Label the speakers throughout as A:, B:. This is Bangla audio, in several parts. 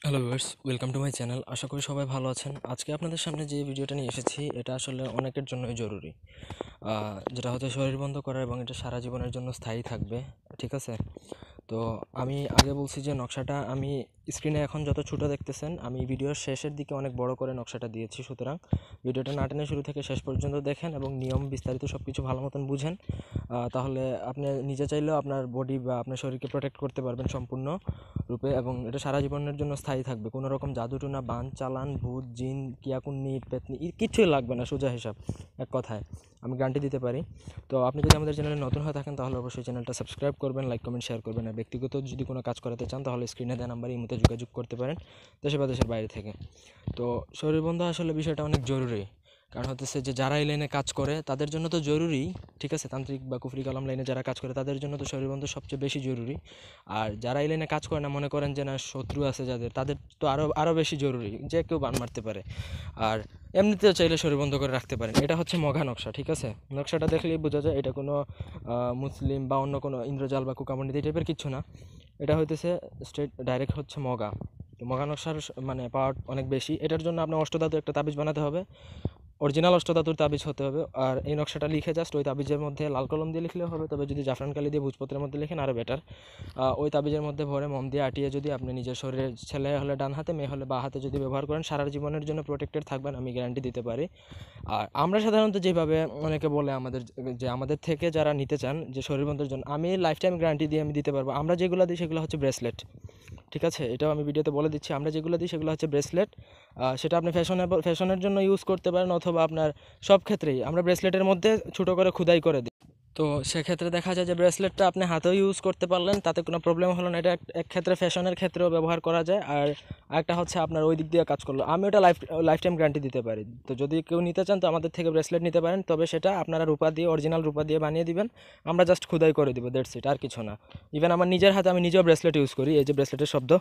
A: Hello viewers, welcome to my channel. আশা করি সবাই ভালো আছেন। আজকে আপনাদের সামনে যে ভিডিওটা নিয়ে এসেছি এটা আসলে অনেকের জন্যই জরুরি। যেটা হচ্ছে শরীর বন্ধ করা এবং এটা সারা জীবনের জন্য স্থায়ী থাকবে। ঠিক আছে? তো আমি আগে বলছি যে নকশাটা আমি স্ক্রিনে এখন যত ছোটো দেখতেছেন আমি ভিডিওর শেষের দিকে অনেক বড় করে নকশাটা দিয়েছি। সুতরাং ভিডিওটা না টেনে শুরু থেকে শেষ পর্যন্ত দেখেন এবং নিয়ম বিস্তারিত সব কিছু ভালো মতন বুঝেন। তাহলে আপনি নিজে চাইলেও আপনার বডি বা আপনার শরীরকে প্রোটেক্ট করতে পারবেন সম্পূর্ণ রূপে এবং এটা সারা জীবনের জন্য স্থায়ী থাকবে। কোনো রকম জাদুটুনা, বান, চালান, ভূত, জিন, কিয়াকুন্নি, পেতনি কিচ্ছুই লাগবে না, সোজা হিসাব। এক কথায় আমি গ্যারান্টি দিতে পারি। তো আপনি যদি আমাদের চ্যানেলে নতুন হয়ে থাকেন তাহলে অবশ্যই চ্যানেলটা সাবস্ক্রাইব করবেন, লাইক, কমেন্ট, শেয়ার করবেন। আর ব্যক্তিগত যদি কোনো কাজ করাতে চান তাহলে স্ক্রিনে দেওয়া নাম্বারে ইমোতে যোগাযোগ করতে পারেন, দেশে বা দেশের বাইরে থেকে। তো শরীর বন্ধ আসলে বিষয়টা অনেক জরুরি। কারণ হতেছে যে যারা এই লাইনে কাজ করে তাদের জন্য তো জরুরি। ঠিক আছে, তান্ত্রিক বা কুফরি কালাম লাইনে যারা কাজ করে তাদের জন্য তো শরীর বন্ধ সবচেয়ে বেশি জরুরি। আর যারা এই লাইনে কাজ করে না, মনে করেন যে না শত্রু আছে যাদের, তাদের তো আরও বেশি জরুরি, যে কেউ বান মারতে পারে। আর এমনিতেও চাইলে শরীর বন্ধ করে রাখতে পারেন। এটা হচ্ছে মঘা নকশা। ঠিক আছে, নকশাটা দেখলেই বোঝা যায় এটা কোনো মুসলিম বা অন্য কোনো ইন্দ্রজাল বা কুকামন্ডিত টাইপের কিছু না। এটা হইতেছে স্ট্রেট ডাইরেক্ট হচ্ছে মগা। তো মগা নকশার মানে পাওয়ার অনেক বেশি। এটার জন্য আপনার অষ্টধাতু একটা তাবিজ বানাতে হবে, অরিজিনাল অষ্টধাতুর তাবিজ হতে হবে। আর এই নকশাটা লিখে জাস্ট ওই তাবিজের মধ্যে লাল কলম দিয়ে লিখলেও হবে, তবে যদি জাফরান কালি দিয়ে ভোজপত্রের মধ্যে লিখেন আরও বেটার। ওই তাবিজের মধ্যে ভরে মন দিয়ে আটিয়ে যদি আপনি নিজের শরীরে, ছেলে হলে ডান হাতে, মেয়ে হলে বাঁ হাতে যদি ব্যবহার করেন, সারা জীবনের জন্য প্রোটেক্টেড থাকবেন, আমি গ্যারান্টি দিতে পারি। আর আমরা সাধারণত যেভাবে অনেকে বলে আমাদের, যে আমাদের থেকে যারা নিতে চান যে শরীর বন্ধের জন্য, আমি লাইফ টাইম গ্যারান্টি দিয়ে আমি দিতে পারবো। আমরা যেগুলো দিই সেগুলো হচ্ছে ব্রেসলেট। ঠিক আছে, এটাও আমি ভিডিওতে বলে দিচ্ছি। আমরা যেগুলো দিই সেগুলো হচ্ছে ব্রেসলেট। সেটা আপনি ফ্যাশনের জন্য ইউজ করতে পারেন, অথবা আপনার সব ক্ষেত্রেই আমরা ব্রেসলেটের মধ্যে ছোটো করে খোদাই করে দিই। তো সেক্ষেত্রে দেখা যায় যে ব্রেসলেটটা আপনি হাতেও ইউজ করতে পারলেন, তাতে কোনো প্রবলেম হলো না। এটা এক ক্ষেত্রে ফ্যাশনের ক্ষেত্রেও ব্যবহার করা যায়। আর একটা হচ্ছে আপনার ওই দিক দিয়ে কাজ করলো, আমি ওটা লাইফ টাইম গ্যারান্টি দিতে পারি। তো যদি কেউ নিতে চান তো আমাদের থেকে ব্রেসলেট নিতে পারেন, তবে সেটা আপনারা রূপা দিয়ে, অরিজিনাল রূপা দিয়ে বানিয়ে দিবেন। আমরা জাস্ট খোদাই করে দিব, দ্যাটস ইট, আর কিছু না। ইভেন আমার নিজের হাতে আমি নিজেও ব্রেসলেট ইউজ করি, এই যে ব্রেসলেটের শব্দ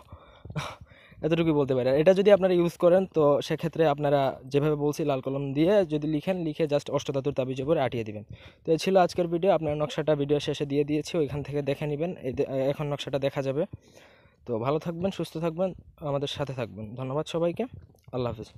A: এতটুকুই বলতে পারি। আর এটা যদি আপনারা ইউজ করেন তো সেক্ষেত্রে আপনারা যেভাবে বলছি লাল কলম দিয়ে যদি লিখেন, লিখে জাস্ট অষ্টধাতুর তাবিজের উপরে আটিয়ে দিবেন। তো এই ছিল আজকের ভিডিও। আপনার নকশাটা ভিডিও শেষে দিয়ে দিয়েছি, ওইখান থেকে দেখে নেবেন। এখন নকশাটা দেখা যাবে। তো ভালো থাকবেন, সুস্থ থাকবেন, আমাদের সাথে থাকবেন। ধন্যবাদ সবাইকে। আল্লাহ হাফিজ।